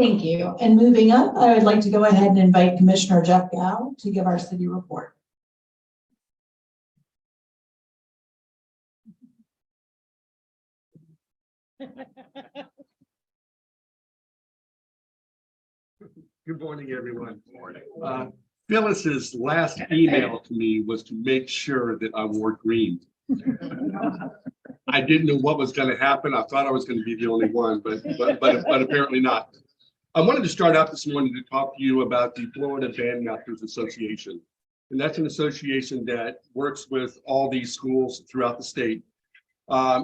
Thank you. And moving up, I would like to go ahead and invite Commissioner Jeff Gow to give our city report. Good morning, everyone. Phyllis's last email to me was to make sure that I wore green. I didn't know what was going to happen. I thought I was going to be the only one, but apparently not. I wanted to start out this morning to talk to you about the Florida Bandmasters Association. And that's an association that works with all these schools throughout the state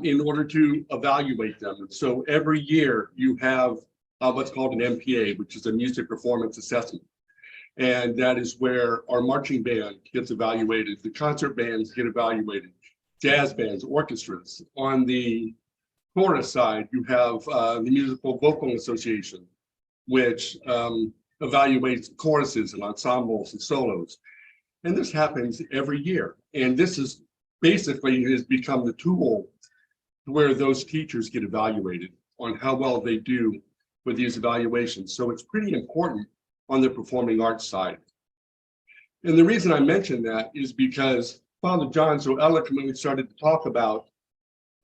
in order to evaluate them. So every year you have what's called an MPA, which is a music performance assessment. And that is where our marching band gets evaluated, the concert bands get evaluated, jazz bands, orchestras. On the chorus side, you have the Musical Vocal Association, which evaluates choruses and ensembles and solos. And this happens every year. And this is basically has become the tool where those teachers get evaluated on how well they do with these evaluations. So it's pretty important on the performing arts side. And the reason I mention that is because Father John so eloquently started to talk about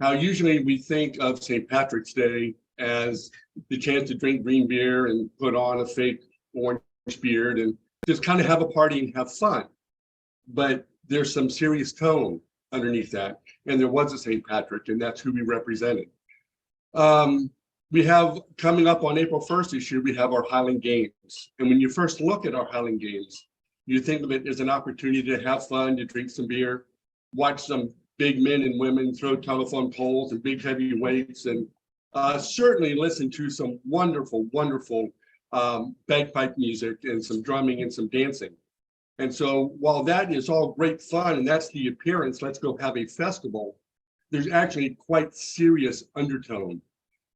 how usually we think of St. Patrick's Day as the chance to drink green beer and put on a fake orange beard and just kind of have a party and have fun. But there's some serious tone underneath that. And there was a St. Patrick, and that's who we represented. We have coming up on April 1st this year, we have our Highland Games. And when you first look at our Highland Games, you think of it as an opportunity to have fun, to drink some beer, watch some big men and women throw telephone poles and big heavy weights, and certainly listen to some wonderful, wonderful bagpipe music and some drumming and some dancing. And so while that is all great fun and that's the appearance, let's go have a festival, there's actually quite serious undertone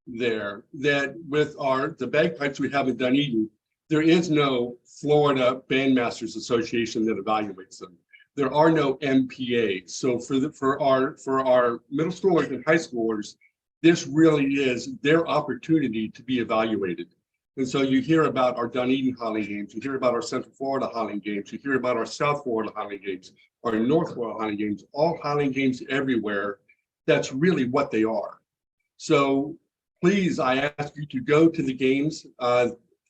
there that with the bagpipes we have in Dunedin, there is no Florida Bandmasters Association that evaluates them. There are no MPAs. So for our middle schoolers and high schoolers, this really is their opportunity to be evaluated. And so you hear about our Dunedin Highland Games, you hear about our Central Florida Highland Games, you hear about our South Florida Highland Games, our North Florida Highland Games, all Highland Games everywhere. That's really what they are. So please, I ask you to go to the games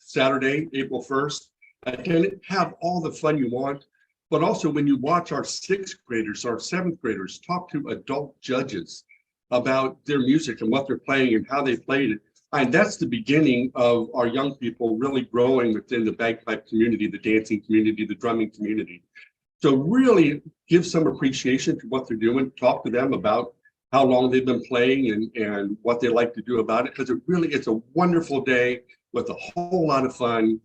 Saturday, April 1st, and have all the fun you want. But also when you watch our 6th graders, our 7th graders talk to adult judges about their music and what they're playing and how they played it. And that's the beginning of our young people really growing within the bagpipe community, the dancing community, the drumming community. So really give some appreciation to what they're doing, talk to them about how long they've been playing and what they like to do about it, because it's a wonderful day with a whole lot of fun.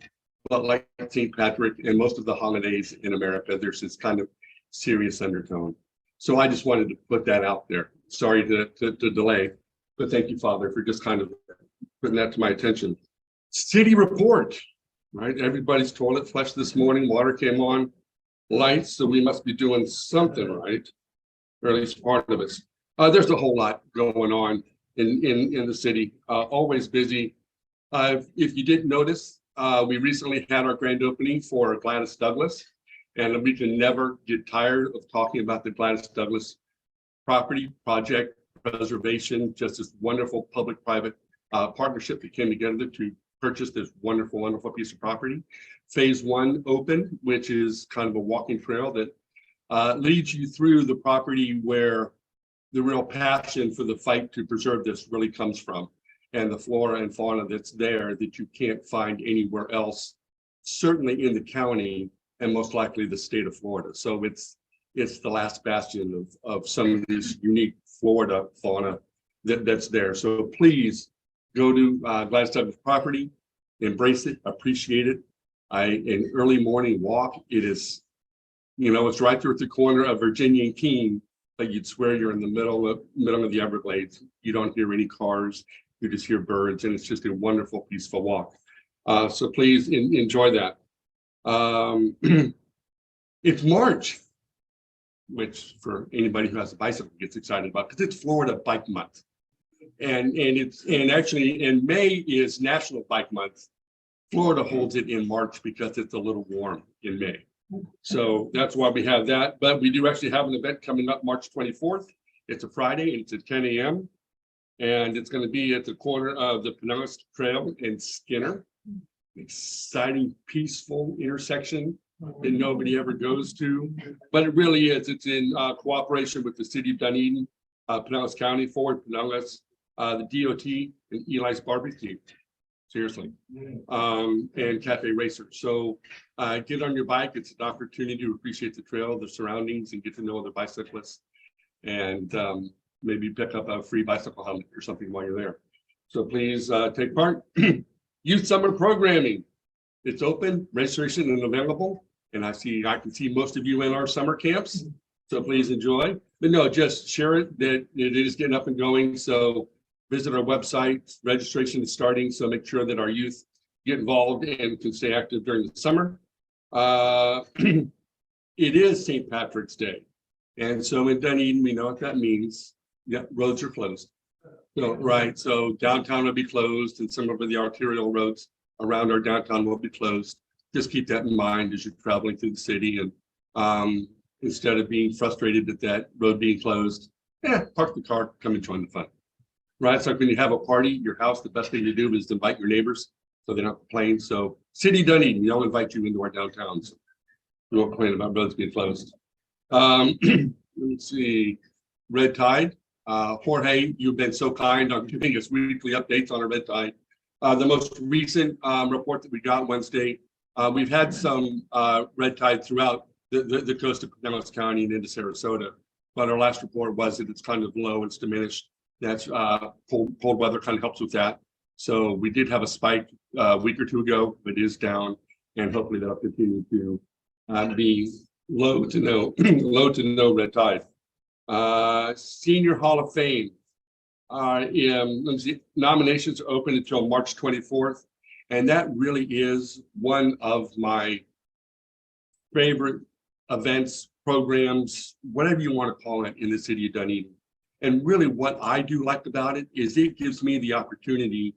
But like St. Patrick and most of the holidays in America, there's this kind of serious undertone. So I just wanted to put that out there. Sorry to delay, but thank you, Father, for just kind of putting that to my attention. City report, right? Everybody's toilet flushed this morning, water came on, lights, so we must be doing something right, or at least part of us. There's a whole lot going on in the city, always busy. If you didn't notice, we recently had our grand opening for Gladys Douglas, and we can never get tired of talking about the Gladys Douglas property project preservation, just this wonderful public-private partnership that came together to purchase this wonderful, wonderful piece of property. Phase 1 opened, which is kind of a walking trail that leads you through the property where the real passion for the fight to preserve this really comes from, and the flora and fauna that's there that you can't find anywhere else, certainly in the county and most likely the state of Florida. So it's the last bastion of some of this unique Florida fauna that's there. So please go to Gladys Douglas property, embrace it, appreciate it. An early morning walk, it is, it's right there at the corner of Virginia and Keene, but you'd swear you're in the middle of the Everglades. You don't hear any cars, you just hear birds, and it's just a wonderful, peaceful walk. So please enjoy that. It's March, which for anybody who has a bicycle gets excited about, because it's Florida Bike Month. And actually in May is National Bike Month. Florida holds it in March because it's a little warm in May. So that's why we have that. But we do actually have an event coming up March 24th. It's a Friday and it's at 10 a.m. And it's going to be at the corner of the Pinellas Trail and Skinner. Exciting, peaceful intersection that nobody ever goes to. But it really is. It's in cooperation with the city of Dunedin, Pinellas County, Ford, Pinellas, the DOT, and Eli's Barbecue. Seriously. And Cafe Racer. So get on your bike. It's an opportunity to appreciate the trail, the surroundings, and get to know other bicyclists. And maybe pick up a free bicycle helmet or something while you're there. So please take part. Youth summer programming. It's open, registration is available. And I can see most of you in our summer camps. So please enjoy. But no, just share it that it is getting up and going. So visit our website. Registration is starting. So make sure that our youth get involved and can stay active during the summer. It is St. Patrick's Day. And so in Dunedin, we know what that means. Yeah, roads are closed. So, right. So downtown will be closed and some of the arterial roads around our downtown will be closed. Just keep that in mind as you're traveling through the city. And instead of being frustrated at that road being closed, park the car, come and join the fun. Right. So when you have a party at your house, the best thing to do is invite your neighbors so they don't complain. So City Dunedin, we all invite you into our downtown. So we won't complain about roads being closed. Let's see. Red Tide. Jorge, you've been so kind on giving us weekly updates on our Red Tide. The most recent report that we got Wednesday, we've had some red tide throughout the coast of Pinellas County and into Sarasota, but our last report was that it's kind of low, it's diminished. That's cold weather kind of helps with that. So we did have a spike a week or two ago, but it is down, and hopefully that'll continue to be low to no red tide. Senior Hall of Fame. Let me see, nominations are open until March 24th. And that really is one of my favorite events, programs, whatever you want to call it in the city of Dunedin. And really what I do like about it is it gives me the opportunity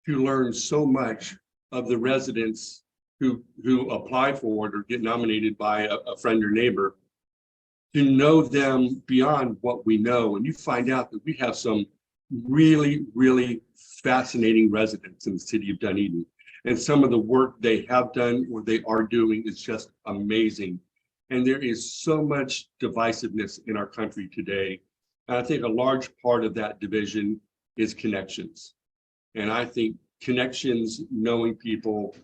to learn so much of the residents who apply for it or get nominated by a friend or neighbor, to know them beyond what we know. And you find out that we have some really, really fascinating residents in the city of Dunedin. And some of the work they have done or they are doing is just amazing. And there is so much divisiveness in our country today. And I think a large part of that division is connections. And I think connections, knowing people,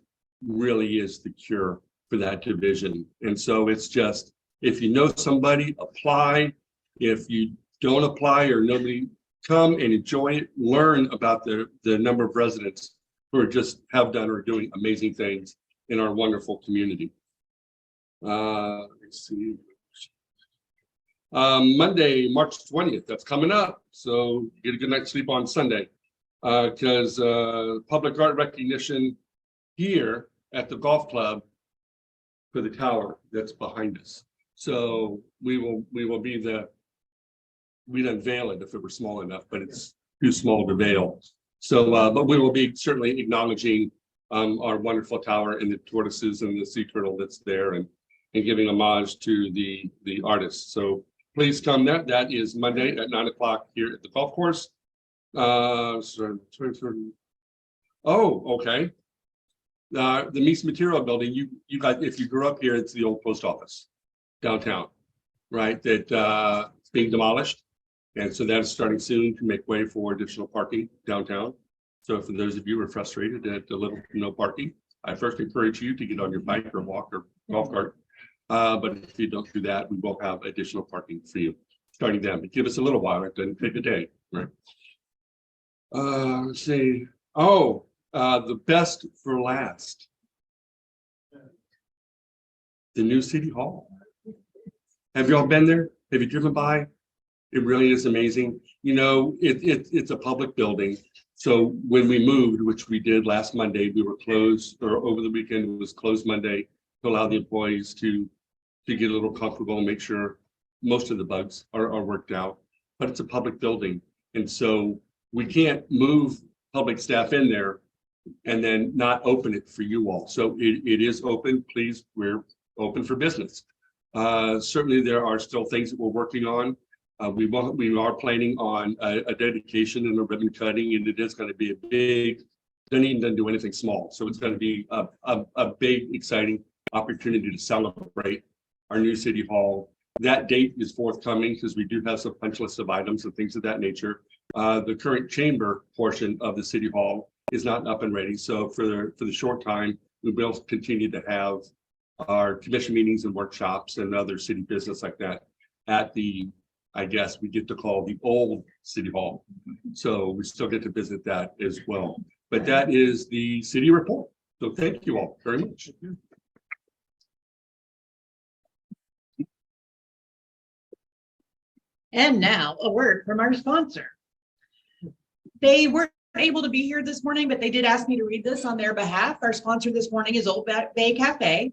really is the cure for that division. And so it's just, if you know somebody, apply. If you don't apply or nobody, come and enjoy it, learn about the number of residents who are just have done or doing amazing things in our wonderful community. Let's see. Monday, March 20th, that's coming up. So get a good night's sleep on Sunday, because public art recognition here at the golf club for the tower that's behind us. So we will be we'd unveil it if it were small enough, but it's too small to veil. So, but we will be certainly acknowledging our wonderful tower and the tortoises and the sea turtle that's there, and giving homage to the artists. So please come. That is Monday at 9 o'clock here at the golf course. Oh, okay. The Mies Material Building. You guys, if you grew up here, it's the old post office downtown, right? That it's being demolished. And so that is starting soon to make way for additional parking downtown. So for those of you who are frustrated at the little no parking, I first encourage you to get on your bike or walk or golf cart. But if you don't do that, we will have additional parking for you starting then. But give us a little while. It doesn't take a day, right? Let's see. Oh, the best for last. The new City Hall. Have you all been there? Have you driven by? It really is amazing. You know, it's a public building. So when we moved, which we did last Monday, we were closed, or over the weekend it was closed Monday, to allow the employees to get a little comfortable and make sure most of the bugs are worked out. But it's a public building. And so we can't move public staff in there and then not open it for you all. So it is open. Please, we're open for business. Certainly, there are still things that we're working on. We are planning on a dedication and a ribbon cutting, and it is going to be a big. Dunedin doesn't do anything small, so it's going to be a big, exciting opportunity to celebrate our new city hall. That date is forthcoming because we do have some punch list of items and things of that nature. The current chamber portion of the city hall is not up and ready, so for the short time, we will continue to have our commission meetings and workshops and other city business like that at the, I guess we get to call the old city hall. So we still get to visit that as well. But that is the city report. So thank you all very much. And now a word from our sponsor. They weren't able to be here this morning, but they did ask me to read this on their behalf. Our sponsor this morning is Old Bay Cafe.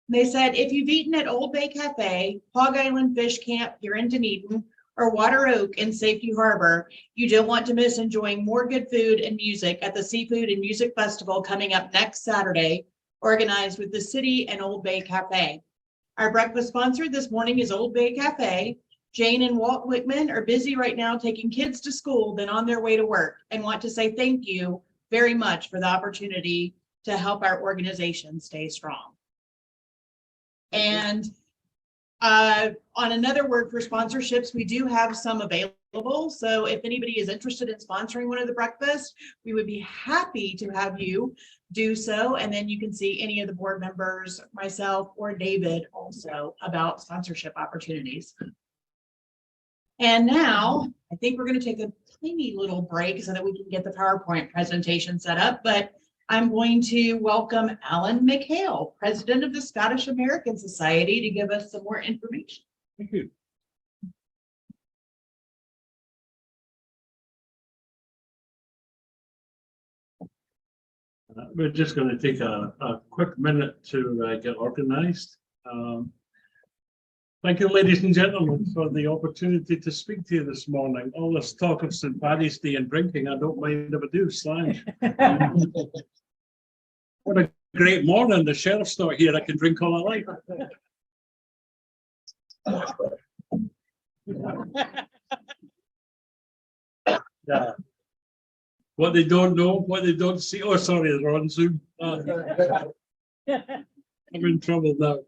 They said, if you've eaten at Old Bay Cafe, Hog Island Fish Camp here in Dunedin, or Water Oak in Safety Harbor, you don't want to miss enjoying more good food and music at the Seafood and Music Festival coming up next Saturday, organized with the city and Old Bay Cafe. Our breakfast sponsor this morning is Old Bay Cafe. Jane and Walt Wickman are busy right now taking kids to school, then on their way to work, and want to say thank you very much for the opportunity to help our organization stay strong. And on another word for sponsorships, we do have some available. So if anybody is interested in sponsoring one of the breakfasts, we would be happy to have you do so. And then you can see any of the board members, myself or David also about sponsorship opportunities. And now I think we're going to take a tiny little break so that we can get the PowerPoint presentation set up. But I'm going to welcome Alan McHale, President of the Scottish American Society, to give us some more information. Thank you. We're just going to take a quick minute to get organized. Thank you, ladies and gentlemen, for the opportunity to speak to you this morning. All this talk of St. Paddy's Day and drinking, I don't mind if I do, slang. What a great morning. The sheriff's not here. I can drink all I like. Yeah. What they don't know, what they don't see. Oh, sorry, they're on Zoom. I'm in trouble now.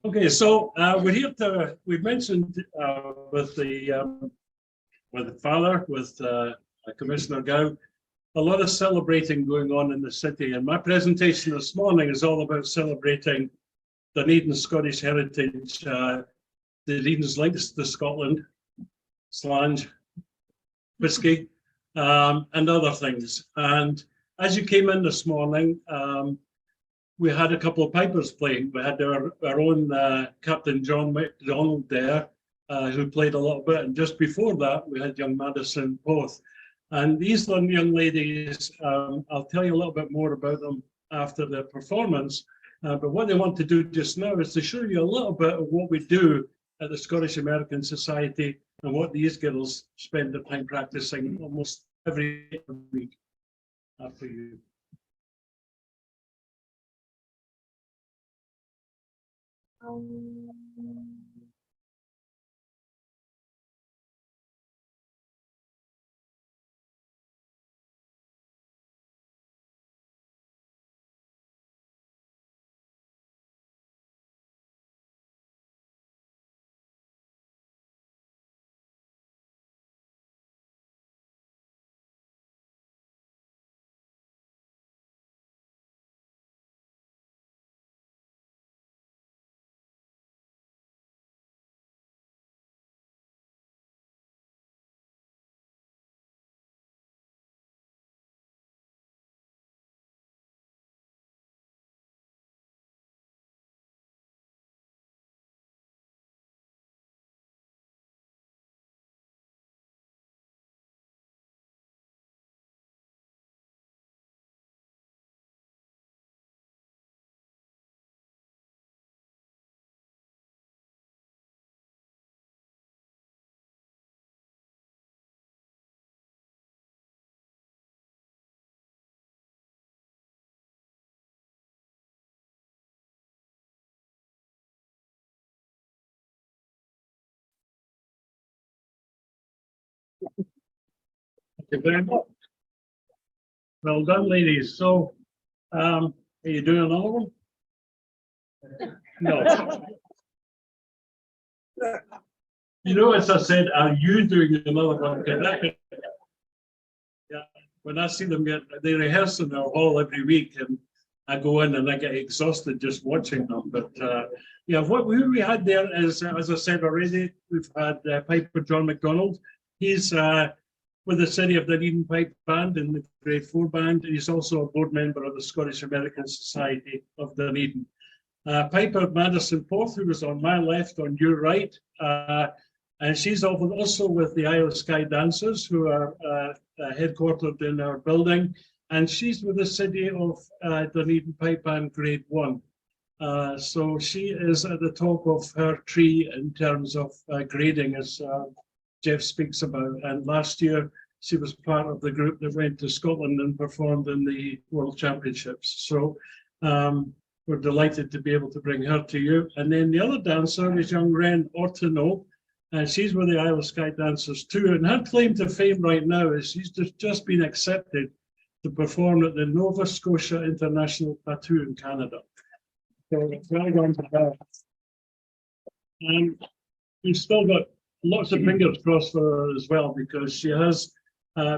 Okay, so we're here to, we've mentioned with the father, with Commissioner Gow, a lot of celebrating going on in the city. And my presentation this morning is all about celebrating Dunedin Scottish heritage, Dunedin's links to Scotland, slange, whiskey, and other things. And as you came in this morning, we had a couple of pipers playing. We had our own Captain John McDonald there, who played a little bit. And just before that, we had young Madison both. And these young ladies, I'll tell you a little bit more about them after the performance. But what they want to do just now is to show you a little bit of what we do at the Scottish American Society and what these girls spend their time practicing almost every week. After you. you very much. Well done, ladies. So, are you doing another one? No. You know, as I said, are you doing another one? Yeah, when I see them they rehearse in our hall every week, and I go in and I get exhausted just watching them. But yeah, what we had there is, as I said already, we've had Piper John McDonald. He's with the City of Dunedin Pipe Band in the Grade 4 band. He's also a board member of the Scottish American Society of Dunedin. Piper Madison Porth, who was on my left, on your right, and she's also with the Isle of Skye Dancers, who are headquartered in our building, and she's with the City of Dunedin Pipe Band Grade 1. So she is at the top of her tree in terms of grading, as Jeff speaks about. And last year, she was part of the group that went to Scotland and performed in the World Championships. So we're delighted to be able to bring her to you. And then the other dancer is young Ren Ortino, and she's with the Isle of Skye Dancers too. And her claim to fame right now is she's just been accepted to perform at the Nova Scotia International Tattoo in Canada. So well done to her. And we've still got lots of fingers crossed for her as well, because she has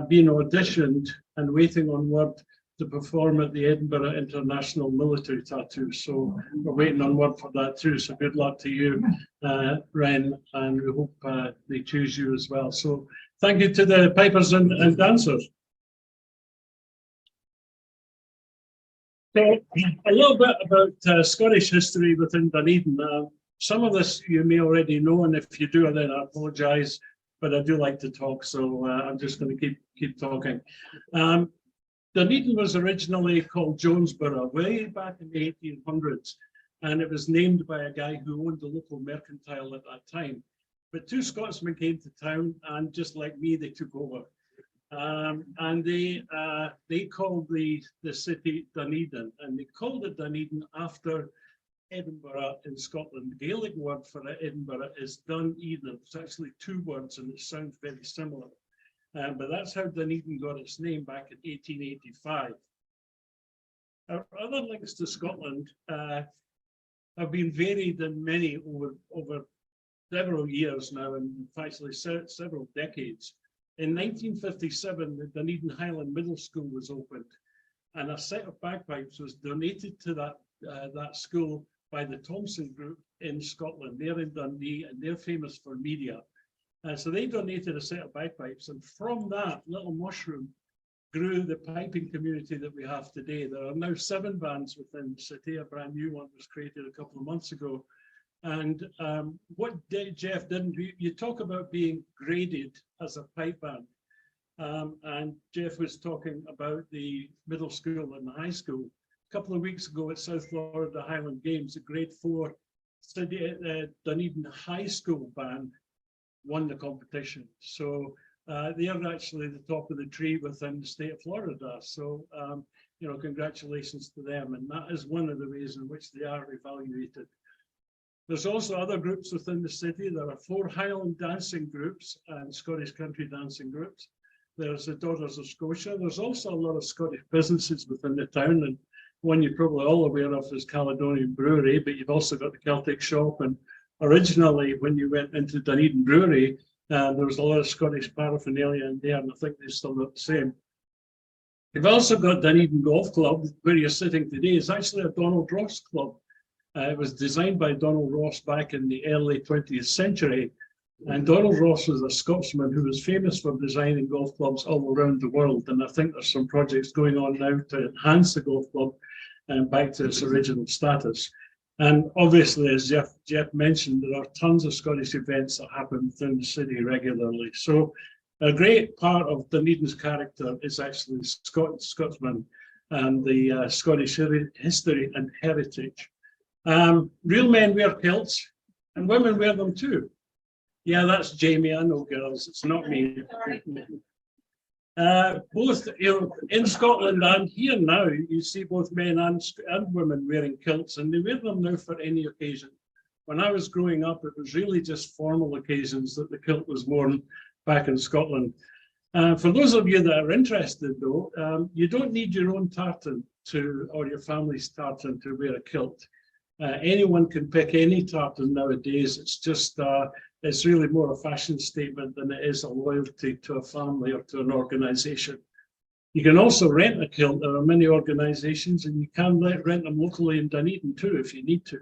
been auditioned and waiting on word to perform at the Edinburgh International Military Tattoo. So we're waiting on word for that too. So good luck to you, Ren, and we hope they choose you as well. So thank you to the pipers and dancers. So a little bit about Scottish history within Dunedin. Some of this you may already know, and if you do, then I apologise, but I do like to talk, so I'm just going to keep talking. Dunedin was originally called Jonesborough way back in the 1800s, and it was named by a guy who owned a local mercantile at that time. But two Scotsmen came to town, and just like me, they took over. And they called the city Dunedin, and they called it Dunedin after Edinburgh in Scotland. The Gaelic word for Edinburgh is Dunedin. It's actually two words, and it sounds very similar. But that's how Dunedin got its name back in 1885. Our other links to Scotland have been varied and many over several years now, and actually several decades. In 1957, the Dunedin Highland Middle School was opened, and a set of bagpipes was donated to that school by the Thompson Group in Scotland. They're in Dundee, and they're famous for media. So they donated a set of bagpipes, and from that little mushroom grew the piping community that we have today. There are now 7 bands within the city. A brand new one was created a couple of months ago. And what Jeff didn't, you talk about being graded as a pipe band. And Jeff was talking about the middle school and the high school. A couple of weeks ago at South Florida Highland Games, the grade 4 Dunedin High School band won the competition. So they are actually the top of the tree within the state of Florida. So, you know, congratulations to them. And that is one of the ways in which they are evaluated. There's also other groups within the city. There are 4 Highland dancing groups and Scottish country dancing groups. There's the Daughters of Scotia. There's also a lot of Scottish businesses within the town, and one you're probably all aware of is Caledonian Brewery, but you've also got the Celtic Shop. And originally, when you went into Dunedin Brewery, there was a lot of Scottish paraphernalia in there, and I think they still look the same. You've also got Dunedin Golf Club, where you're sitting today. It's actually a Donald Ross club. It was designed by Donald Ross back in the early 20th century. And Donald Ross was a Scotsman who was famous for designing golf clubs all around the world. And I think there's some projects going on now to enhance the golf club back to its original status. And obviously, as Jeff mentioned, there are tons of Scottish events that happen within the city regularly. So a great part of Dunedin's character is actually Scotsman and the Scottish history and heritage. Real men wear kilts, and women wear them too. Yeah, that's Jamie. I know, girls. It's not me. Both, you know, in Scotland and here now, you see both men and women wearing kilts, and they wear them now for any occasion. When I was growing up, it was really just formal occasions that the kilt was worn back in Scotland. For those of you that are interested, though, you don't need your own tartan or your family's tartan to wear a kilt. Anyone can pick any tartan nowadays. It's just, it's really more a fashion statement than it is a loyalty to a family or to an organization. You can also rent a kilt. There are many organizations, and you can rent them locally in Dunedin too, if you need to.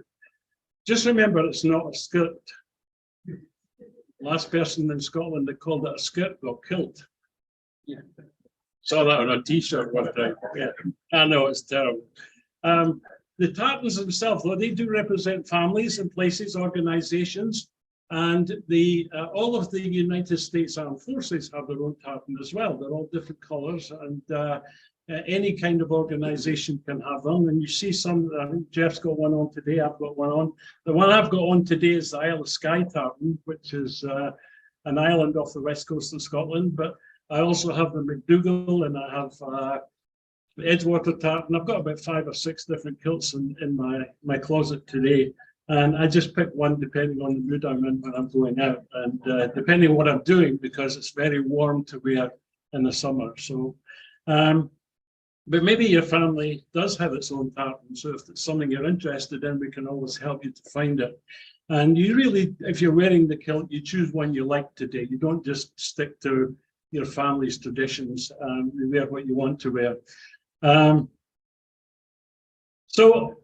Just remember, it's not a skirt. Last person in Scotland that called it a skirt got killed. Yeah. Saw that on a t-shirt one time. Yeah, I know, it's terrible. The tartans themselves, though, they do represent families and places, organizations, and all of the United States Armed Forces have their own tartan as well. They're all different colors, and any kind of organization can have them. And you see some, I think Jeff's got one on today, I've got one on. The one I've got on today is the Isle of Skye tartan, which is an island off the west coast of Scotland. But I also have the McDougall, and I have the Edgewater tartan. I've got about 5 or 6 different kilts in my closet today. And I just pick one depending on the mood I'm in when I'm going out, and depending on what I'm doing, because it's very warm to wear in the summer. So, but maybe your family does have its own tartan. So if it's something you're interested in, we can always help you to find it. And you really, if you're wearing the kilt, you choose one you like today. You don't just stick to your family's traditions. You wear what you want to wear. So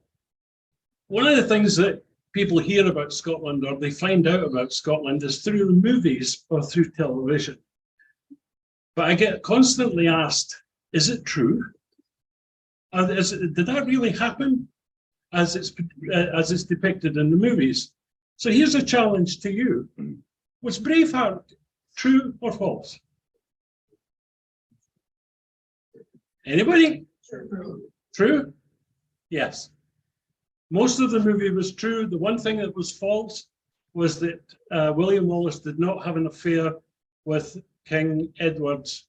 one of the things that people hear about Scotland, or they find out about Scotland, is through the movies or through television. But I get constantly asked, is it true? Did that really happen as it's depicted in the movies? So here's a challenge to you. Was Braveheart true or false? Anybody? True? Yes. Most of the movie was true. The one thing that was false was that William Wallace did not have an affair with King Edward's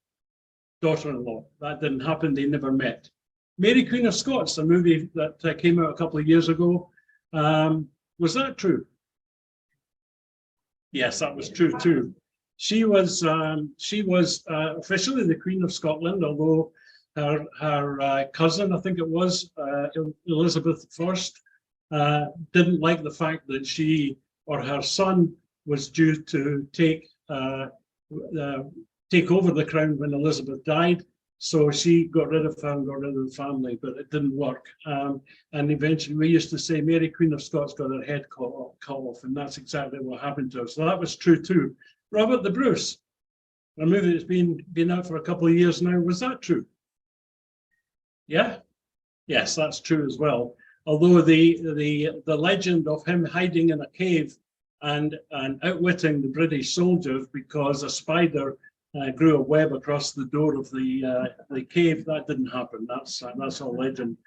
daughter-in-law. That didn't happen. They never met. Mary, Queen of Scots, a movie that came out a couple of years ago, was that true? Yes, that was true too. She was officially the Queen of Scotland, although her cousin, I think it was, Elizabeth I, didn't like the fact that she or her son was due to take over the crown when Elizabeth died. So she got rid of her and got rid of the family, but it didn't work. And eventually we used to say Mary, Queen of Scots, got her head cut off, and that's exactly what happened to her. So that was true too. Robert the Bruce, a movie that's been out for a couple of years now, was that true? Yeah? Yes, that's true as well. Although the legend of him hiding in a cave and outwitting the British soldiers because a spider grew a web across the door of the cave, that didn't happen. That's all legend.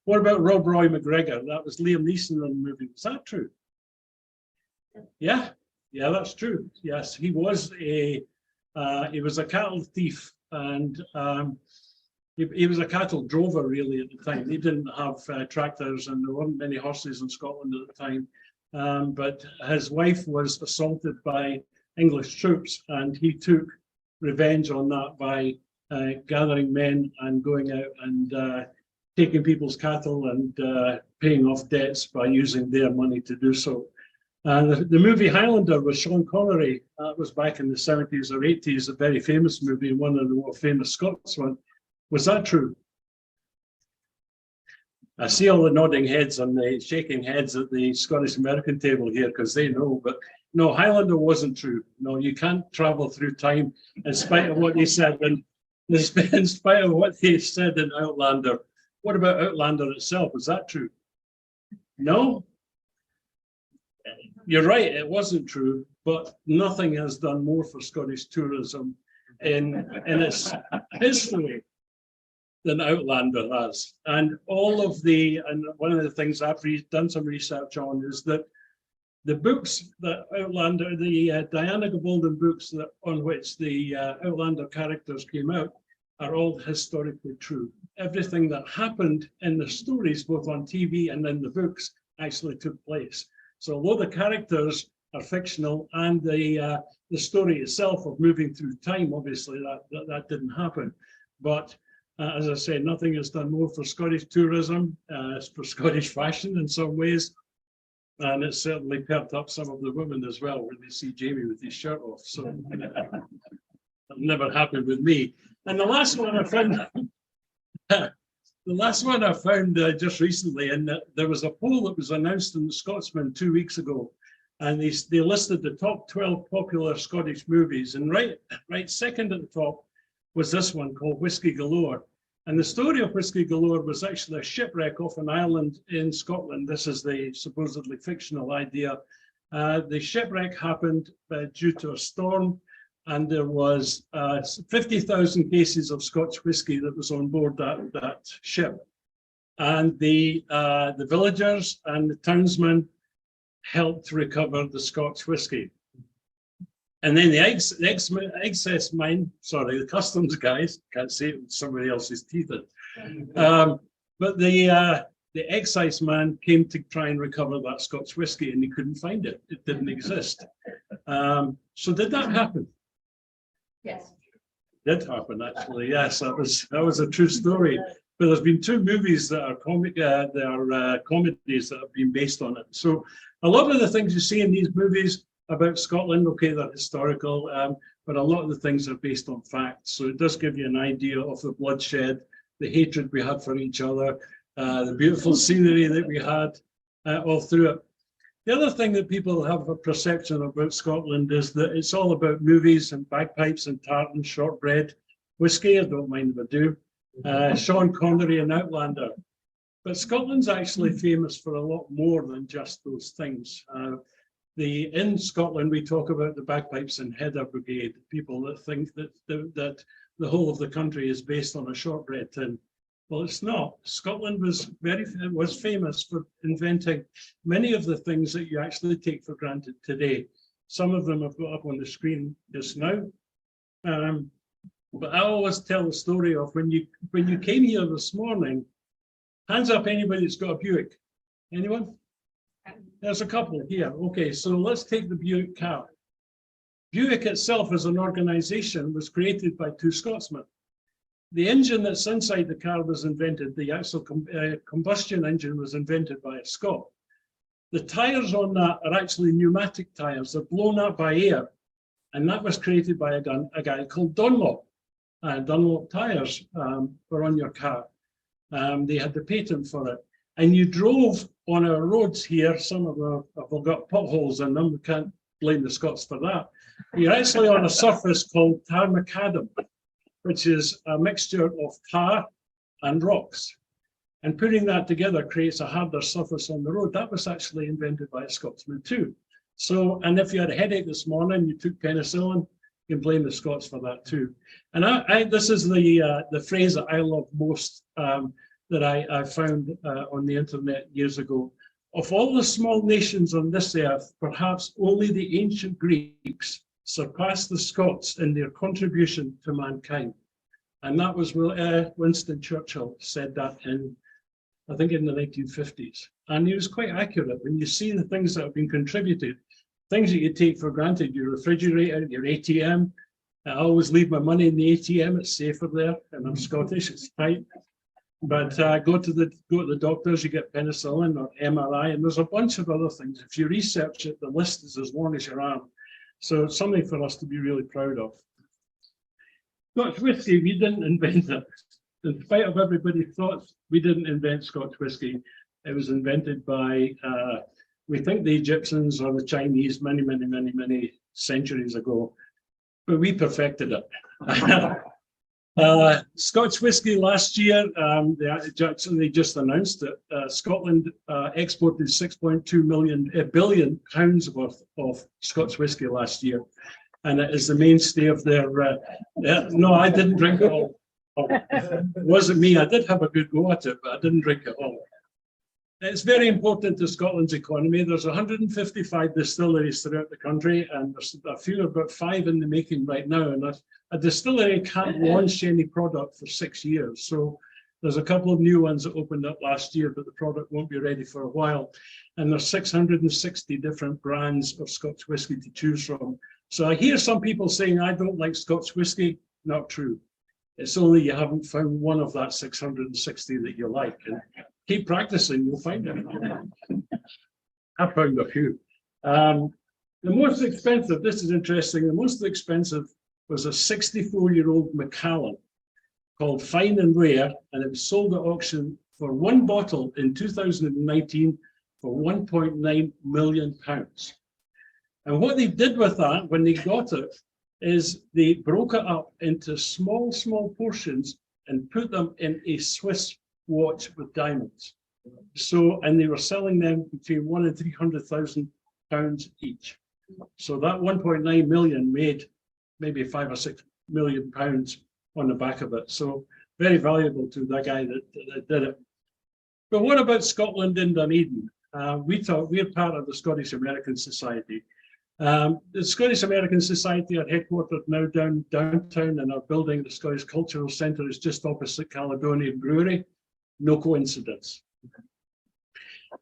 What about Rob Roy McGregor? That was Liam Neeson in the movie. Was that true? Yeah, that's true. Yes, he was a cattle thief, and he was a cattle drover really at the time. He didn't have tractors, and there weren't many horses in Scotland at the time. But his wife was assaulted by English troops, and he took revenge on that by gathering men and going out and taking people's cattle and paying off debts by using their money to do so. The movie Highlander with Sean Connery, that was back in the 70s or 80s, a very famous movie, and one of the more famous Scots one. Was that true? I see all the nodding heads and the shaking heads at the Scottish American table here because they know, but no, Highlander wasn't true. No, you can't travel through time in spite of what they said, and in spite of what they said in Outlander. What about Outlander itself? Was that true? No? You're right, it wasn't true, but nothing has done more for Scottish tourism in its history than Outlander has. And one of the things I've done some research on is that the books that Outlander, the Diana Gabaldon books on which the Outlander characters came out are all historically true. Everything that happened in the stories, both on TV and in the books, actually took place. So although the characters are fictional, and the story itself of moving through time, obviously that didn't happen. But as I say, nothing is done more for Scottish tourism, for Scottish fashion in some ways. And it's certainly perked up some of the women as well when they see Jamie with his shirt off. So that never happened with me. And the last one I found, just recently, and there was a poll that was announced in the Scotsman 2 weeks ago, and they listed the top 12 popular Scottish movies, and right second at the top was this one called Whiskey Galore. And the story of Whiskey Galore was actually a shipwreck off an island in Scotland. This is the supposedly fictional idea. The shipwreck happened due to a storm, and there was 50,000 cases of Scotch whisky that was on board that ship. And the villagers and the townsmen helped to recover the Scotch whisky. And then the customs guys, can't say it with somebody else's teeth in. But the excise man came to try and recover that Scotch whisky, and he couldn't find it. It didn't exist. So did that happen? Yes. Did happen, actually. Yes, that was a true story. But there's been 2 movies that are comedies that have been based on it. So a lot of the things you see in these movies about Scotland, okay, they're historical, but a lot of the things are based on facts. So it does give you an idea of the bloodshed, the hatred we had for each other, the beautiful scenery that we had all through it. The other thing that people have a perception about Scotland is that it's all about movies and bagpipes and tartan, shortbread, whiskey, I don't mind if I do, Sean Connery and Outlander. But Scotland's actually famous for a lot more than just those things. In Scotland, we talk about the bagpipes and heather brigade, people that think that the whole of the country is based on a shortbread tin. Well, it's not. Scotland was famous for inventing many of the things that you actually take for granted today. Some of them I've got up on the screen just now. But I always tell the story of when you came here this morning. Hands up, anybody that's got a Buick? Anyone? There's a couple here. Okay, so let's take the Buick car. Buick itself as an organization was created by 2 Scotsmen. The engine that's inside the car was invented, the actual combustion engine was invented by a Scot. The tires on that are actually pneumatic tires. They're blown up by air. And that was created by a guy called Dunlop. Dunlop tires were on your car. They had the patent for it. And you drove on our roads here, some of them have got potholes in them, we can't blame the Scots for that. You're actually on a surface called tar macadam, which is a mixture of tar and rocks. And putting that together creates a harder surface on the road. That was actually invented by a Scotsman too. So, and if you had a headache this morning, you took penicillin, you can blame the Scots for that too. And this is the phrase that I love most, that I found on the internet years ago. Of all the small nations on this earth, perhaps only the ancient Greeks surpassed the Scots in their contribution to mankind. And that was Winston Churchill said that I think in the 1950s. And he was quite accurate. When you see the things that have been contributed, things that you take for granted, your refrigerator, your ATM. I always leave my money in the ATM, it's safer there, and I'm Scottish, it's tight. But go to the doctors, you get penicillin or MRI, and there's a bunch of other things. If you research it, the list is as long as your arm. So it's something for us to be really proud of. Scotch whisky, we didn't invent it. In spite of everybody's thoughts, we didn't invent Scotch whisky. It was invented by, we think the Egyptians or the Chinese many centuries ago, but we perfected it. Scotch whisky last year, they just announced that Scotland exported 6.2 billion pounds worth of Scotch whisky last year. And it is the mainstay of their, no, I didn't drink it all. It wasn't me, I did have a good go at it, but I didn't drink it all. It's very important to Scotland's economy. There's 155 distilleries throughout the country, and there's a few, about 5 in the making right now. And a distillery can't launch any product for 6 years. So There's a couple of new ones that opened up last year, but the product won't be ready for a while. And there's 660 different brands of Scotch whisky to choose from. So I hear some people saying, I don't like Scotch whisky. Not true. It's only you haven't found one of that 660 that you like. And keep practicing, you'll find it. I found a few. The most expensive, this is interesting, the most expensive was a 64-year-old Macallan called Fine and Rare, and it was sold at auction for one bottle in 2019 for £1.9 million. And what they did with that when they got it is they broke it up into small portions and put them in a Swiss watch with diamonds. So, and they were selling them between £100,000 and £300,000 each. So that 1.9 million made maybe £5 or £6 million on the back of it. So very valuable to the guy that did it. But what about Scotland in Dunedin? We're part of the Scottish American Society. The Scottish American Society are headquartered now downtown, and our building, the Scottish Cultural Centre, is just opposite Caledonian Brewery. No coincidence.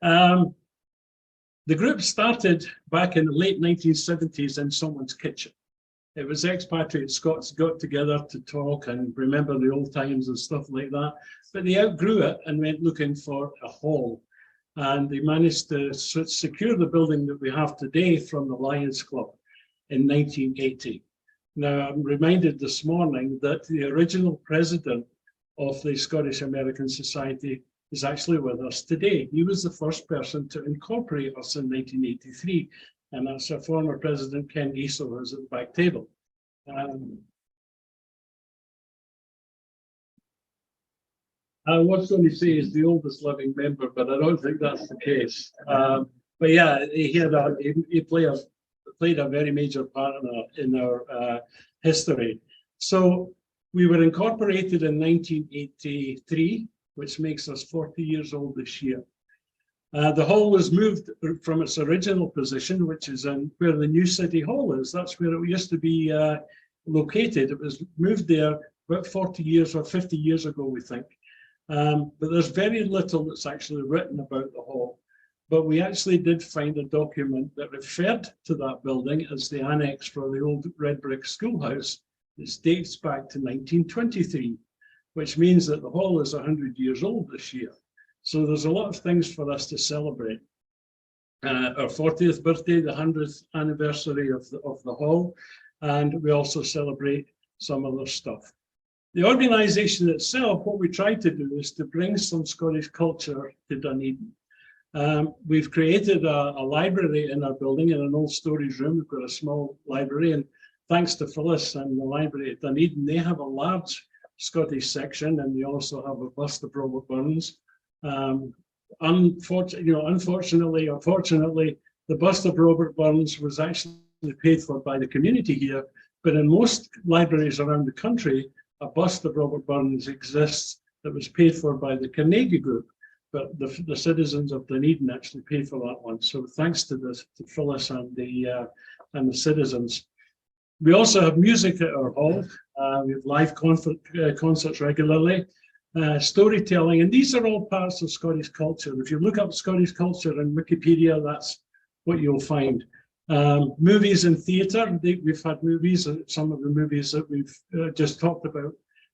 The group started back in the late 1970s in someone's kitchen. It was expatriate Scots got together to talk and remember the old times and stuff like that, but they outgrew it and went looking for a hall. And they managed to secure the building that we have today from the Lions Club in 1980. Now, I'm reminded this morning that the original president of the Scottish American Society is actually with us today. He was the first person to incorporate us in 1983, and that's our former president, Ken Giesel, who's at the back table. I was going to say he's the oldest living member, but I don't think that's the case. But yeah, he played a very major part in our history. So we were incorporated in 1983, which makes us 40 years old this year. The hall was moved from its original position, which is where the new City Hall is. That's where it used to be located. It was moved there about 40 years or 50 years ago, we think. But there's very little that's actually written about the hall. But we actually did find a document that referred to that building as the annex for the old red brick schoolhouse. It dates back to 1923, which means that the hall is 100 years old this year. So there's a lot of things for us to celebrate. Our 40th birthday, the 100th anniversary of the hall, and we also celebrate some other stuff. The organisation itself, what we try to do is to bring some Scottish culture to Dunedin. We've created a library in our building in an old storage room. We've got a small library, and thanks to Phyllis and the library at Dunedin, they have a large Scottish section, and they also have a bust of Robert Burns. Unfortunately or fortunately, the bust of Robert Burns was actually paid for by the community here, but in most libraries around the country, a bust of Robert Burns exists that was paid for by the Carnegie Group, but the citizens of Dunedin actually paid for that one. So thanks to Phyllis and the citizens. We also have music at our hall. We have live concerts regularly, storytelling, and these are all parts of Scottish culture. If you look up Scottish culture in Wikipedia, that's what you'll find. Movies and theatre, we've had movies, some of the movies that we've just talked about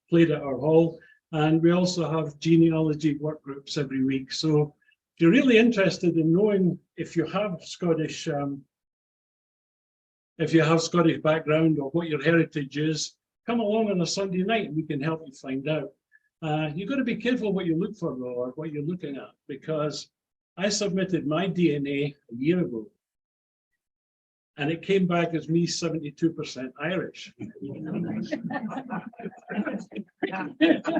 played at our hall, and we also have genealogy work groups every week. So if you're really interested in knowing if you have Scottish background or what your heritage is, come along on a Sunday night and we can help you find out. You've got to be careful what you look for though, or what you're looking at, because I submitted my DNA a year ago and it came back as me 72% Irish.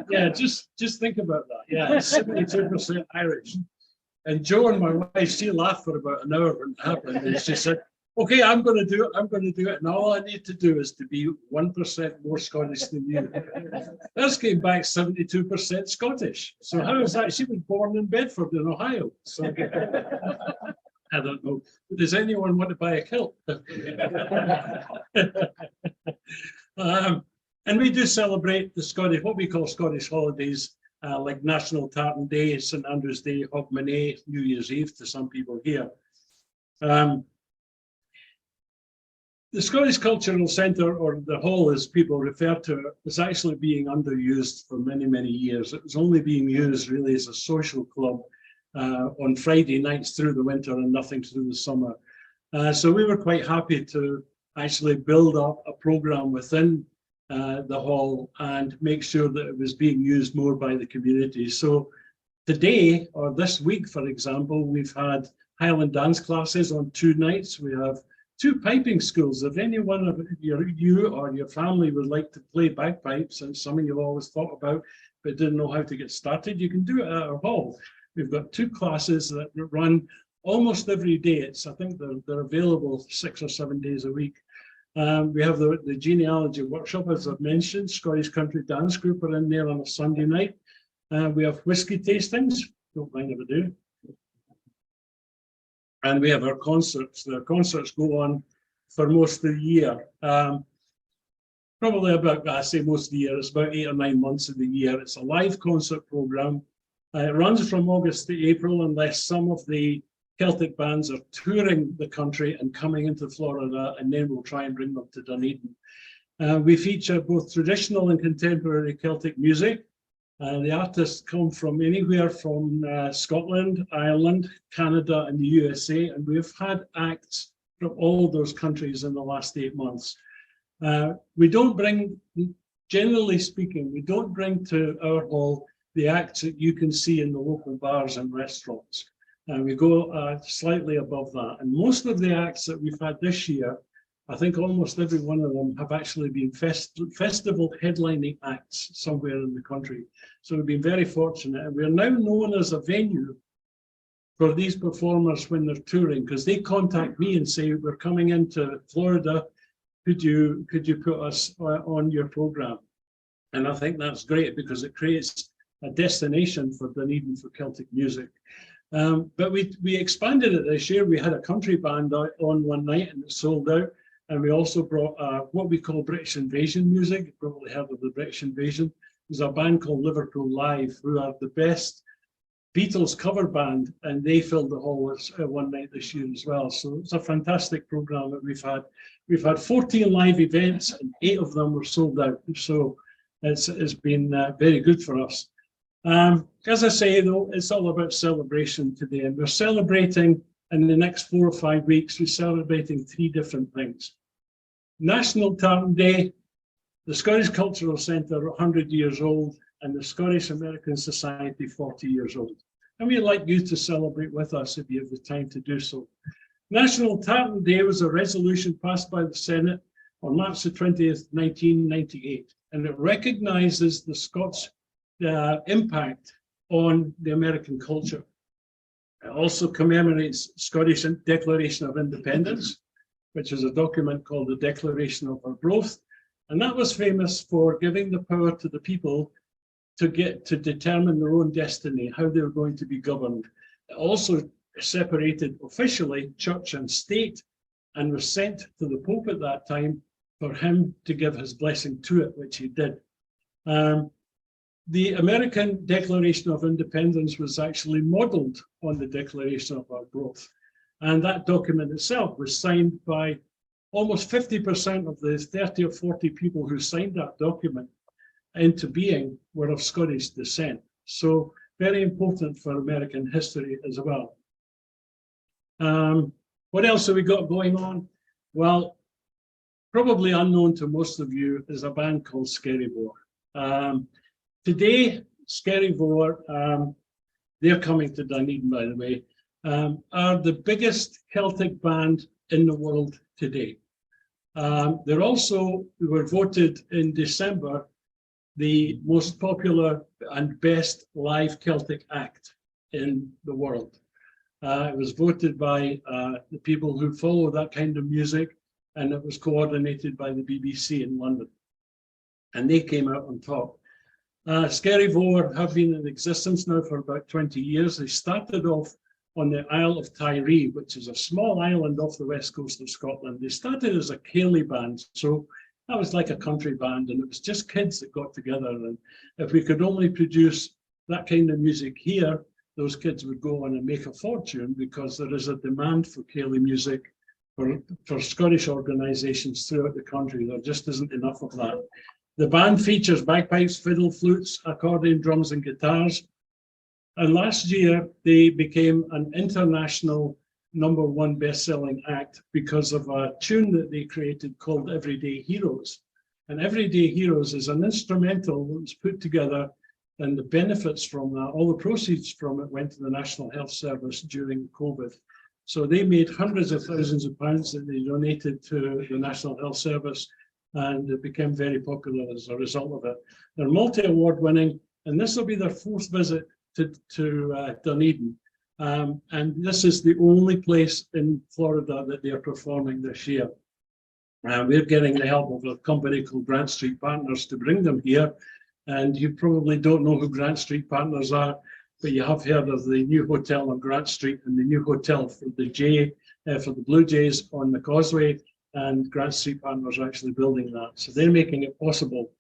Yeah, just think about that. Yeah, 72% Irish. And Jo and my wife, she laughed for about an hour when it happened, and she said, okay, I'm going to do it. And all I need to do is to be 1% more Scottish than you. This came back 72% Scottish. So how is that? She was born in Bedford in Ohio. So I don't know. Does anyone want to buy a kilt? And we do celebrate the Scottish, what we call Scottish holidays like National Tartan Day, St Andrew's Day, Hogmanay, New Year's Eve to some people here. The Scottish Cultural Centre, or the hall as people refer to it, is actually being underused for many, many years. It was only being used really as a social club on Friday nights through the winter and nothing through the summer. So we were quite happy to actually build up a programme within the hall and make sure that it was being used more by the community. So today, or this week, for example, we've had Highland dance classes on 2 nights. We have 2 piping schools. If any one of you or your family would like to play bagpipes, and something you've always thought about but didn't know how to get started, you can do it at our hall. We've got 2 classes that run almost every day. I think they're available 6 or 7 days a week. We have the genealogy workshop, as I've mentioned. Scottish Country Dance Group are in there on a Sunday night. We have whiskey tastings. Don't mind if I do. And we have our concerts. The concerts go on for most of the year. Probably about, I say most of the year, it's about 8 or 9 months of the year. It's a live concert programme. It runs from August to April, unless some of the Celtic bands are touring the country and coming into Florida, and then we'll try and bring them to Dunedin. We feature both traditional and contemporary Celtic music. The artists come from anywhere from Scotland, Ireland, Canada, and the USA, and we've had acts from all those countries in the last 8 months. We don't bring, generally speaking, we don't bring to our hall the acts that you can see in the local bars and restaurants. We go slightly above that. And most of the acts that we've had this year, I think almost every one of them have actually been festival headlining acts somewhere in the country. So we've been very fortunate. And we're now known as a venue for these performers when they're touring, because they contact me and say, we're coming into Florida, could you put us on your program? And I think that's great, because it creates a destination for Dunedin for Celtic music. But we expanded it this year. We had a country band on one night and it sold out. And we also brought what we call British Invasion music. You've probably heard of the British Invasion. There's a band called Liverpool Live, who are the best Beatles cover band, and they filled the hall one night this year as well. So it's a fantastic program that we've had. We've had 14 live events, and 8 of them were sold out. So it's been very good for us. As I say, though, it's all about celebration today, and we're celebrating in the next 4 or 5 weeks. We're celebrating 3 different things. National Tartan Day, the Scottish Cultural Centre 100 years old, and the Scottish American Society 40 years old. And we'd like you to celebrate with us if you have the time to do so. National Tartan Day was a resolution passed by the Senate on March the 20th, 1998, and it recognises the Scots' impact on the American culture. It also commemorates Scottish Declaration of Independence, which is a document called the Declaration of Arbroath. And that was famous for giving the power to the people to get to determine their own destiny, how they were going to be governed. It also separated officially church and state, and was sent to the Pope at that time for him to give his blessing to it, which he did. The American Declaration of Independence was actually modelled on the Declaration of Arbroath. And that document itself was signed by almost 50% of the 30 or 40 people who signed that document into being were of Scottish descent. So very important for American history as well. What else have we got going on? Well, probably unknown to most of you is a band called Skerryvore. Today, Skerryvore, they're coming to Dunedin, by the way, are the biggest Celtic band in the world today. They're also, we were voted in December, the most popular and best live Celtic act in the world. It was voted by the people who follow that kind of music, and it was coordinated by the BBC in London. And they came out on top. Skerryvore have been in existence now for about 20 years. They started off on the Isle of Tiree, which is a small island off the west coast of Scotland. They started as a ceilidh band, so that was like a country band, and it was just kids that got together. And if we could only produce that kind of music here, those kids would go on and make a fortune because there is a demand for Ceilidh music for Scottish organisations throughout the country. There just isn't enough of that. The band features bagpipes, fiddle, flutes, accordion, drums and guitars. And last year, they became an international #1 best-selling act because of a tune that they created called Everyday Heroes. And Everyday Heroes is an instrumental that was put together, and the benefits from that, all the proceeds from it went to the National Health Service during COVID. So they made hundreds of thousands of pounds that they donated to the National Health Service, and it became very popular as a result of it. They're multi-award winning, and this will be their 4th visit to Dunedin. And this is the only place in Florida that they are performing this year. We're getting the help of a company called Grant Street Partners to bring them here. And you probably don't know who Grant Street Partners are, but you have heard of the new hotel on Grant Street and the new hotel for the Blue Jays on the Causeway, and Grant Street Partners are actually building that. So they're making it possible.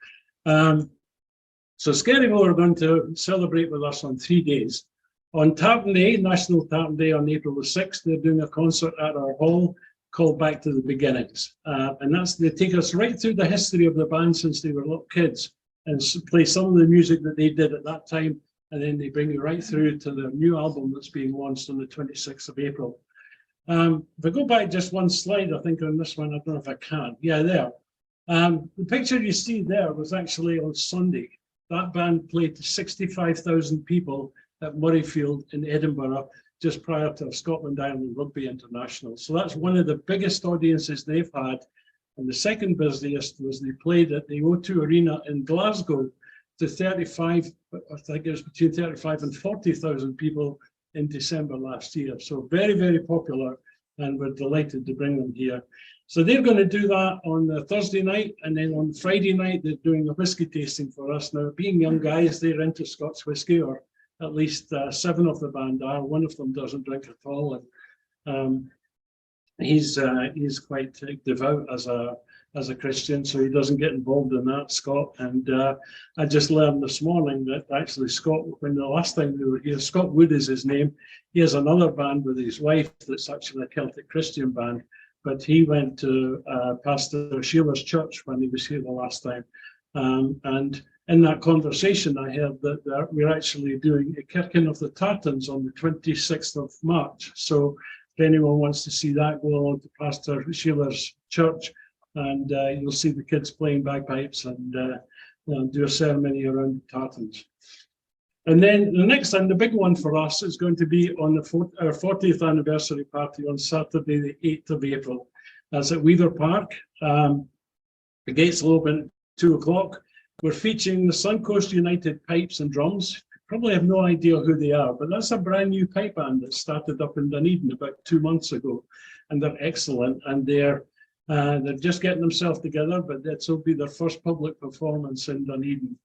So Skerryville are going to celebrate with us on 3 days. On Tartan Day, National Tartan Day on April the 6th, they're doing a concert at our hall called Back to the Beginnings. And they take us right through the history of the band since they were little kids and play some of the music that they did at that time. And then they bring you right through to the new album that's being launched on the 26th of April. If I go back just one slide, I think on this one, I don't know if I can. Yeah, there. The picture you see there was actually on Sunday. That band played to 65,000 people at Murrayfield in Edinburgh just prior to Scotland Ireland Rugby International. So that's one of the biggest audiences they've had. And the second busiest was they played at the O2 Arena in Glasgow to 35, I think it was between 35 and 40,000 people in December last year. So very, very popular, and we're delighted to bring them here. So they're going to do that on the Thursday night, and then on Friday night, they're doing a whiskey tasting for us. Now, being young guys, they're into Scots whiskey, or at least 7 of the band are. One of them doesn't drink at all, and he's quite devout as a Christian, so he doesn't get involved in that, Scott. And I just learned this morning that actually Scott, when the last time we were here, Scott Wood is his name. He has another band with his wife that's actually a Celtic Christian band, but he went to Pastor Sheila's church when he was here the last time. And in that conversation, I heard that we're actually doing a Kirkin of the Tartans on the 26th of March. So if anyone wants to see that, go along to Pastor Sheila's church, and you'll see the kids playing bagpipes and do a ceremony around the tartans. And then the next and the big one for us is going to be on our 40th anniversary party on Saturday, the 8th of April. That's at Weaver Park. The gates will open at 2 o'clock. We're featuring the Suncoast United Pipes and Drums. You probably have no idea who they are, but that's a brand new pipe band that started up in Dunedin about 2 months ago, and they're excellent. And they're just getting themselves together, but this will be their first public performance in Dunedin.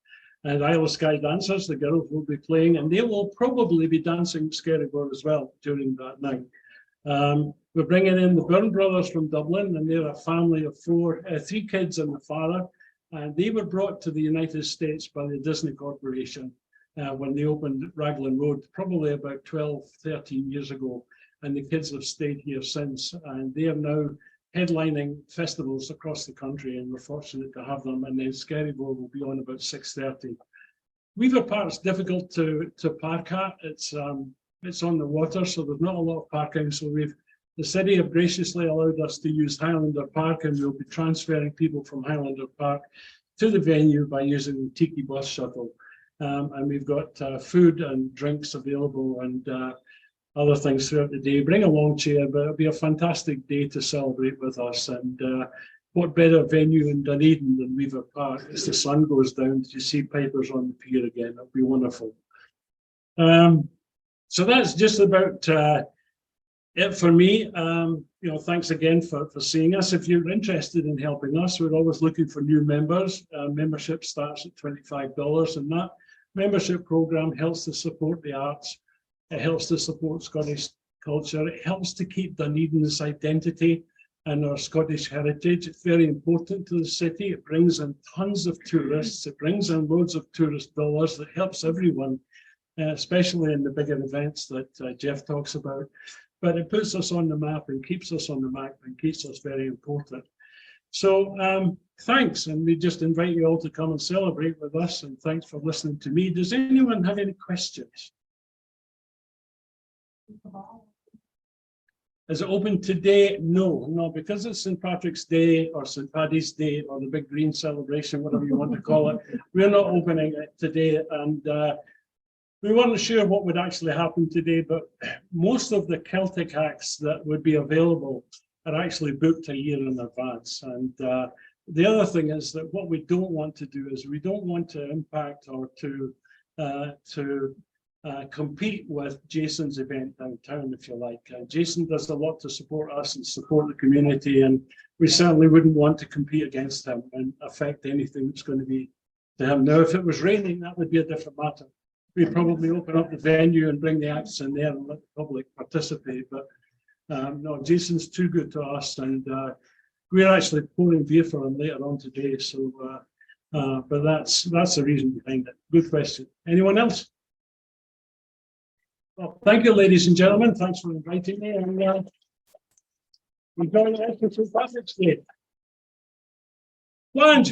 And Isle of Skye Dancers, the girls will be playing, and they will probably be dancing Skerryville as well during that night. We're bringing in the Byrne brothers from Dublin, and they're a family of 3 kids and the father. And they were brought to the United States by the Disney Corporation when they opened Raglan Road, probably about 12, 13 years ago. And the kids have stayed here since, and they are now headlining festivals across the country, and we're fortunate to have them. And then Skerryville will be on about 6:30. Weaver Park's difficult to park at. It's on the water, so there's not a lot of parking. So the city have graciously allowed us to use Highlander Park, and we'll be transferring people from Highlander Park to the venue by using the Tiki bus shuttle. And we've got food and drinks available, and other things throughout the day. Bring a lawn chair, but it'll be a fantastic day to celebrate with us. And what better venue in Dunedin than Weaver Park? As the sun goes down, to see pipers on the pier again, it'll be wonderful. So that's just about it for me. Thanks again for seeing us. If you're interested in helping us, we're always looking for new members. Membership starts at $25, and that membership program helps to support the arts. It helps to support Scottish culture. It helps to keep Dunedin's identity and our Scottish heritage. It's very important to the city. It brings in tons of tourists. It brings in loads of tourist dollars. That helps everyone. especially in the bigger events that Jeff talks about. But it puts us on the map and keeps us on the map and keeps us very important. So thanks, and we just invite you all to come and celebrate with us, and thanks for listening to me. Does anyone have any questions? Is it open today? No, because it's St. Patrick's Day or St. Paddy's Day or the big green celebration, whatever you want to call it. We're not opening it today, and we weren't sure what would actually happen today, but most of the Celtic acts that would be available are actually booked a year in advance. And the other thing is that what we don't want to do is we don't want to impact or to compete with Jason's event downtown, if you like. Jason does a lot to support us and support the community, and we certainly wouldn't want to compete against him and affect anything that's going to be to him. Now, if it was raining, that would be a different matter. We'd probably open up the venue and bring the acts in there and let the public participate. But no, Jason's too good to us, and we're actually pouring beer for him later on today. So, but that's the reason behind it. Good question. Anyone else? Well, thank you, ladies and gentlemen. Thanks for inviting me, and enjoy the rest of St. Patrick's Day. Lunch.